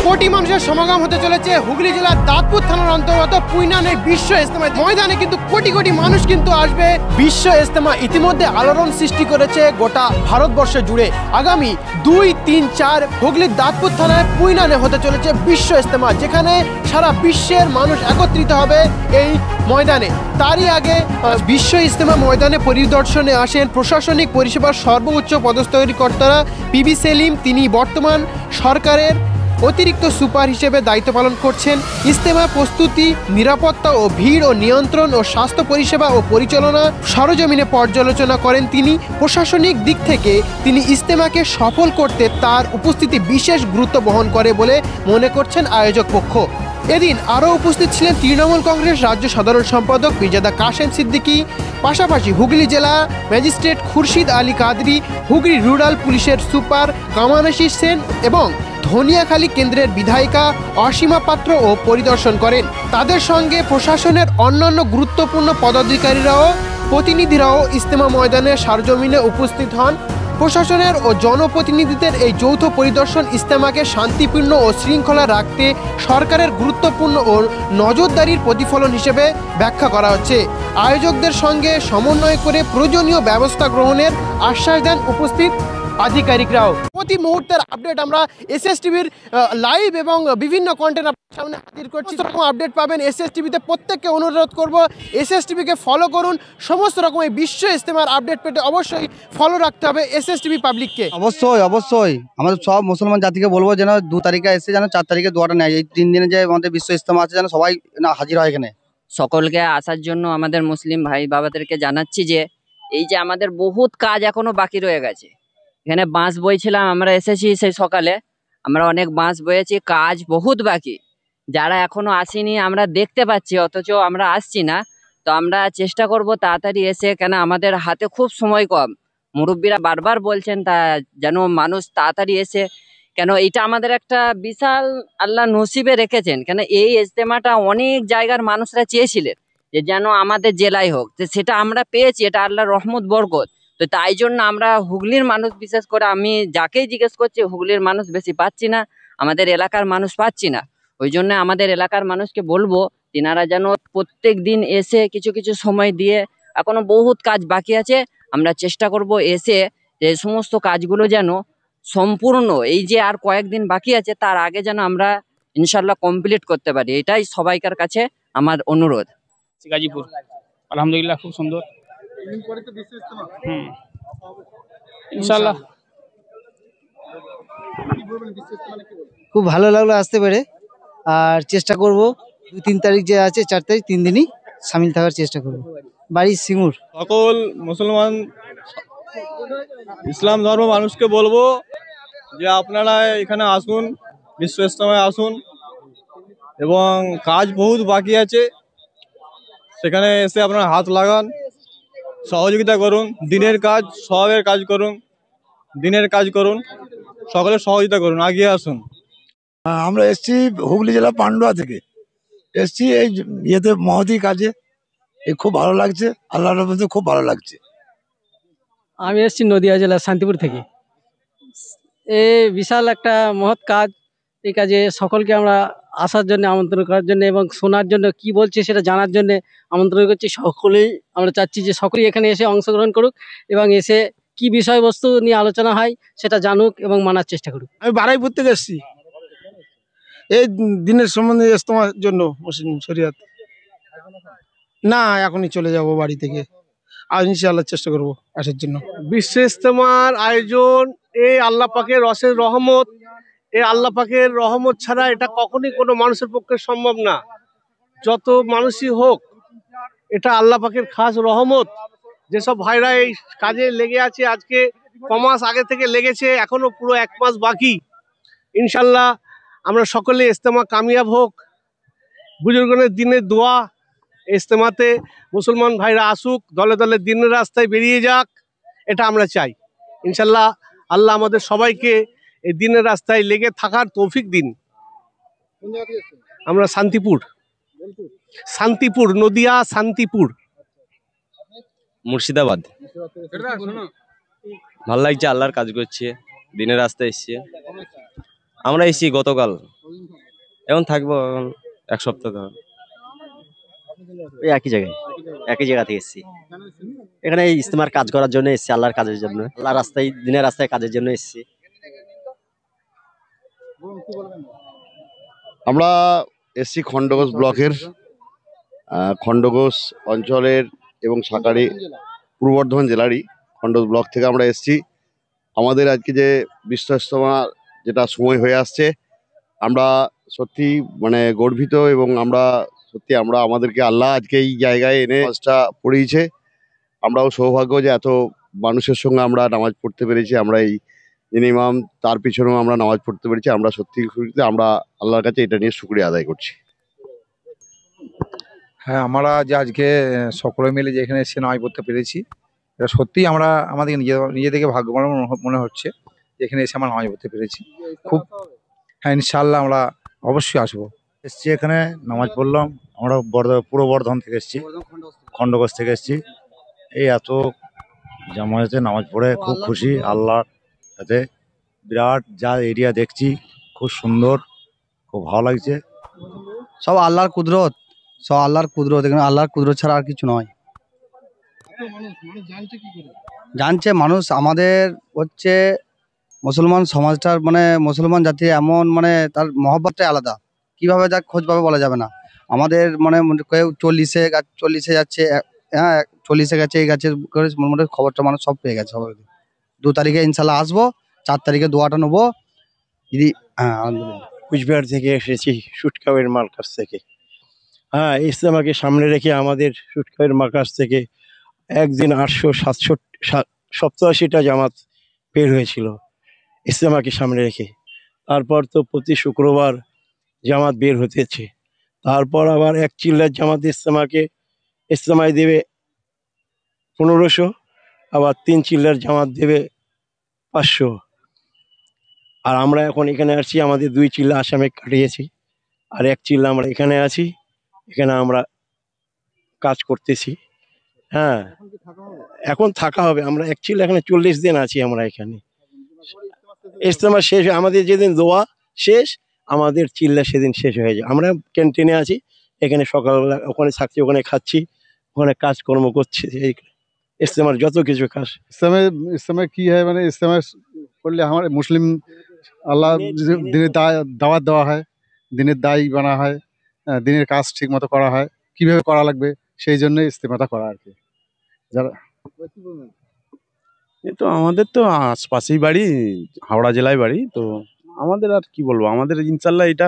কোটি মানুষের সমাগম হতে চলেছে হুগলি জেলার দাঁতপুর থানার অন্তর্গত পুইনানের বিশ্ব ইজতেমা ময়দানে। কিন্তু কোটি কোটি মানুষ কিন্তু আসবে। বিশ্ব ইজতেমা ইতিমধ্যে আলোড়ন সৃষ্টি করেছে গোটা ভারতবর্ষ জুড়ে। আগামী 2, 3, 4 হুগলির দাঁতপুর থানায় পুইনানে হতে চলেছে বিশ্ব ইজতেমা, যেখানে সারা বিশ্বের মানুষ একত্রিত হবে এই ময়দানে। তারই আগে বিশ্ব ইজতেমা ময়দানে পরিদর্শনে আসেন প্রশাসনিক পরিষেবার সর্বোচ্চ পদস্থকর্তারা পিবি সেলিম। তিনি বর্তমান সরকারের অতিরিক্ত সুপার হিসেবে দায়িত্ব পালন করছেন। ইজতেমা প্রস্তুতি, নিরাপত্তা ও ভিড় ও নিয়ন্ত্রণ ও স্বাস্থ্য পরিষেবা ও পরিচালনা সরজমিনে পর্যালোচনা করেন তিনি। প্রশাসনিক দিক থেকে তিনি ইজতেমাকে সফল করতে তার উপস্থিতি বিশেষ গুরুত্ব বহন করে বলে মনে করছেন আয়োজক পক্ষ। এদিন আরও উপস্থিত ছিলেন তৃণমূল কংগ্রেস রাজ্য সাধারণ সম্পাদক পিরজাদা কাশেম সিদ্দিকী, পাশাপাশি হুগলি জেলা ম্যাজিস্ট্রেট খুরশিদ আলী কাদরি, হুগলি রুরাল পুলিশের সুপার কামানাশী সেন এবং ধনিয়াখালী কেন্দ্রের বিধায়িকা অসীমা পাত্র ও পরিদর্শন করেন। তাদের সঙ্গে প্রশাসনের অন্যান্য গুরুত্বপূর্ণ পদাধিকারীরাও প্রতিনিধিরাও ইজতেমা ময়দানে সরজমিনে উপস্থিত হন। প্রশাসনের ও জনপ্রতিনিধিদের এই যৌথ পরিদর্শন ইজতেমাকে শান্তিপূর্ণ ও শৃঙ্খলা রাখতে সরকারের গুরুত্বপূর্ণ ও নজরদারির প্রতিফলন হিসেবে ব্যাখ্যা করা হচ্ছে। আয়োজকদের সঙ্গে সমন্বয় করে প্রয়োজনীয় ব্যবস্থা গ্রহণের আশ্বাস দেন উপস্থিত আধিকারিকরাও। প্রতি মুহূর্তের আপডেট আমরা এসএস টিভির লাইভ এবং বিভিন্ন কন্টেন্ট আপনার সামনে হাজির করছি। সেরকম আপডেট পাবেন এসএস টিভিতে। প্রত্যেককে অনুরোধ করব এসএস টিভিকে ফলো করুন। সমস্ত রকম এই বিশ্ব ইজতেমার আপডেট পেতে অবশ্যই ফলো রাখতে হবে এসএস টিভি পাবলিককে। অবশ্যই অবশ্যই আমাদের সব মুসলমান জাতিকে বলবো যেন 2 তারিখে এসে যেন 4 তারিখে দোয়াটা নেয়। এই 3 দিনে যে আমাদের বিশ্ব ইজতেমা আছে যেন সবাই হাজির হয় এখানে। সকলকে আসার জন্য আমাদের মুসলিম ভাই বাবাদেরকে জানাচ্ছি যে এই যে আমাদের বহুত কাজ এখনো বাকি রয়ে গেছে। এখানে বাঁশ বইছিলাম, আমরা এসেছি সেই সকালে, আমরা অনেক বাঁশ বয়েছি, কাজ বহুত বাকি। যারা এখনো আসেনি আমরা দেখতে পাচ্ছি, অথচ আমরা আসছি না। তো আমরা চেষ্টা করব তাড়াতাড়ি এসে, কেন আমাদের হাতে খুব সময় কম। মুরব্বীরা বারবার বলছেন তা যেন মানুষ তাড়াতাড়ি এসে, কেন এটা আমাদের একটা বিশাল আল্লাহ নসিবে রেখেছেন। কেন এই ইজতেমাটা অনেক জায়গার মানুষরা চেয়েছিলেন যে যেন আমাদের জেলায় হোক, তো সেটা আমরা পেয়েছি। এটা আল্লাহর রহমত বরকত। তো তাই জন্য আমরা হুগলির মানুষ, বিশেষ করে আমি যাকেই জিজ্ঞেস করছি হুগলির মানুষ বেশি পাচ্ছি না, আমাদের এলাকার মানুষ পাচ্ছি না। ওই জন্য আমাদের এলাকার মানুষকে বলবো তিনারা যেন প্রত্যেক দিন এসে কিছু কিছু সময় দিয়ে, এখনো বহুত কাজ বাকি আছে, আমরা চেষ্টা করব এসে যে সমস্ত কাজগুলো যেন সম্পূর্ণ, এই যে আর কয়েকদিন বাকি আছে তার আগে যেন আমরা ইনশাল্লাহ কমপ্লিট করতে পারি। এটাই সবাইকার কাছে আমার অনুরোধ। গাজীপুর আলহামদুলিল্লাহ খুব সুন্দর। ইনশাআল্লাহ খুব ভালো লাগলো আসতে পেরে। আর চেষ্টা করব 2-3 তারিখ যে আছে 4 তারিখ 3 দিনই সামিল থাকার চেষ্টা করব। বাড়ি সিঙ্গুর। সকল মুসলমান ইসলাম ধর্ম মানুষকে বলবো যে আপনারা এখানে আসুন, বিশ্ব ইজতেমায় আসুন, এবং কাজ বহুত বাকি আছে, সেখানে এসে আপনারা হাত লাগান, সহযোগিতা করুন। দিনের কাজ সবের কাজ করুন, দিনের কাজ করুন, সকলের সহযোগিতা করুন, আগিয়ে আসুন। আমরা এসছি হুগলি জেলা পান্ডুয়া থেকে এসছি এই ইয়েতে মহতি কাজে। খুব ভালো লাগছে, আল্লাহর রহমতে খুব ভালো লাগছে। আমি এসেছি নদিয়া জেলার শান্তিপুর থেকে। এই বিশাল একটা মহৎ কাজ। এই কাজে সকলকে আমরা আসার জন্য আমন্ত্রণ করার জন্য এবং শোনার জন্য কি বলছে সেটা জানার জন্য আমন্ত্রণ করছি। সকলেই আমরা চাচ্ছি যে সকলেই এখানে এসে অংশগ্রহণ করুক এবং এসে কি বিষয়বস্তু নিয়ে আলোচনা হয় সেটা জানুক এবং মানার চেষ্টা করুক। আমি বারাইপুর থেকে এসেছি এই দিনের সম্বন্ধে ইজতেমার জন্য। মুসলিম শরিয়াত না, এখনই চলে যাব বাড়ি থেকে। আর ইনশাআল্লাহ চেষ্টা করব আসার জন্য। বিশ্ব ইজতেমার আয়োজন এই আল্লাহ পাকের অশেষ রহমত। এই আল্লাহ পাকের রহমত ছাড়া এটা কখনই কোনো মানুষের পক্ষে সম্ভব না। যত মানুষই হোক, এটা আল্লাহ পাকের খাস রহমত। যেসব ভাইরা এই কাজে লেগে আছে, আজকে কমাস আগে থেকে লেগেছে, এখনো পুরো 1 মাস বাকি। ইনশাল্লাহ আমরা সকলে ইজতেমা কামিয়াব হোক। বুজুর্গনের দিনের দোয়া, ইজতেমাতে মুসলমান ভাইরা আসুক, দলে দলে দিনের রাস্তায় বেরিয়ে যাক, এটা আমরা চাই। ইনশাল্লাহ আল্লাহ আমাদের সবাইকে এই দিনের রাস্তায় লেগে থাকার তৌফিক দিন। আমরা শান্তিপুর নদিয়া শান্তিপুর মুর্শিদাবাদ। ভাল লাগছে, আল্লাহর কাজ করছে, দিনের রাস্তায় এসছে। আমরা এসেছি গতকাল এখন থাকবো এক সপ্তাহ ধরে। ওই একই জায়গা থেকে এসেছি। এখানে এই ইস্তেমার কাজ করার জন্য এসেছি, আল্লাহর কাজের জন্য, আল্লাহর রাস্তায়, দিনের রাস্তায় কাজের জন্য এসেছি। আমরা এসছি খণ্ডঘোষ ব্লকের খণ্ডঘোষ অঞ্চলের এবং সাকারি পূর্ব বর্ধমান জেলারই খণ্ডঘোষ ব্লক থেকে আমরা এসছি। আমাদের আজকে যে বিশ্ব ইজতেমা যেটা সময় হয়ে আসছে, আমরা সত্যি মানে গর্বিত এবং আমরা সত্যি আমাদেরকে আল্লাহ আজকে এই জায়গায় এনে নামাজটা পড়িয়েছে। আমরাও সৌভাগ্য যে এত মানুষের সঙ্গে আমরা নামাজ পড়তে পেরেছি। আমরা এই যিনি ইমাম তার পিছনেও আমরা নামাজ পড়তে পেরেছি। আমরা সত্যি খুশি, আমরা আল্লাহর কাছে এটা নিয়ে শুকরিয়া আদায় করছি। হ্যাঁ, আমরা যে আজকে সকলে মিলে যে এখানে এসে নামাজ পড়তে পেরেছি, এটা সত্যিই আমরা আমাদের নিজেদেরকে ভাগ্যবান মনে হচ্ছে যে এখানে এসে আমরা নামাজ পড়তে পেরেছি। খুব হ্যাঁ, ইনশাআল্লাহ আমরা অবশ্যই আসবো। এসছি এখানে নামাজ পড়লাম। আমরা পূর্ব বর্ধমান থেকে এসছি, খণ্ডঘোষ থেকে এসছি। এই এত জামায়াতে নামাজ পড়ে খুব খুশি। আল্লাহর সাথে বিরাট যা এরিয়া দেখছি, খুব সুন্দর, খুব ভালো লাগছে। সব আল্লাহর কুদরত, এখানে আল্লাহর কুদরত ছাড়া আর কিছু নয়। জানছে মানুষ আমাদের হচ্ছে মুসলমান সমাজটার মানে মুসলমান জাতি এমন মানে তার মহব্বতটাই আলাদা। কিভাবে যা খোঁজ পাবে বলা যাবে না। আমাদের মানে কেউ 40-এ যাচ্ছে, হ্যাঁ 40-এ গেছে, এই গাছে মোটামুটি খবরটা মানুষ সব পেয়ে গেছে। 2 তারিখে ইনশাল্লাহ আসবো, 4 তারিখে দোয়াটা নেবো যদি। হ্যাঁ, আলহামদুলিল্লাহ। কুচবিহার থেকে এসেছি, সুটকাবের মার্কাজ থেকে। হ্যাঁ, ইসলামাকে সামনে রেখে আমাদের সুটকাবের মার্কাজ থেকে একদিন 887টা জামাত বের হয়েছিল ইসলামাকে সামনে রেখে। তারপর তো প্রতি শুক্রবার জামাত বের হতেছে। তারপর আবার 1 চিল্লার জামাত ইসলামায় দেবে 1500, আবার 3 চিল্লার জামাত দেবে 500। আর আমরা এখন এখানে আসছি, আমাদের 2 চিল্লা আসামে কাটিয়েছি, আর 1 চিল্লা আমরা এখানে আছি, এখানে আমরা কাজ করতেছি। হ্যাঁ, এখন থাকা হবে। আমরা 1 চিল্লা এখানে 40 দিন আছি আমরা এখানে। ইজতেমা শেষ, আমাদের যেদিন দোয়া শেষ, আমাদের চিল্লা সেদিন শেষ হয়ে যায়। আমরা ক্যান্টিনে আছি, এখানে সকালবেলা ওখানে থাকছি, ওখানে খাচ্ছি, ওখানে কাজকর্ম করছি। এই ইজতেমার যত কিছু কাজ। ইসলামে কি হয় মানে ইসলামে করলে আমার মুসলিম আল্লাহ দিনের দাওয়াত দেওয়া হয়, দিনের দায়ী বানা হয়, দিনের কাজ ঠিক মতো করা হয়, কিভাবে করা লাগবে সেই জন্য ইস্তেমাটা করা আর কি। যারা তো আমাদের তো আশপাশেই বাড়ি, হাওড়া জেলায় বাড়ি, তো আমাদের আর কি বলবো, আমাদের ইনশাল্লাহ এটা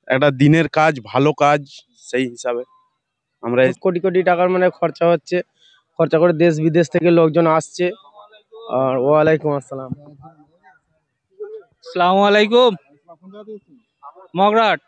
একটা দিনের কাজ, ভালো কাজ, সেই হিসাবে আমরা কোটি কোটি টাকার মানে খরচা হচ্ছে, খরচা করে দেশ বিদেশ থেকে লোকজন আসছে। আর ওয়ালাইকুম আসসালাম। আসসালামু আলাইকুম। মগরাট।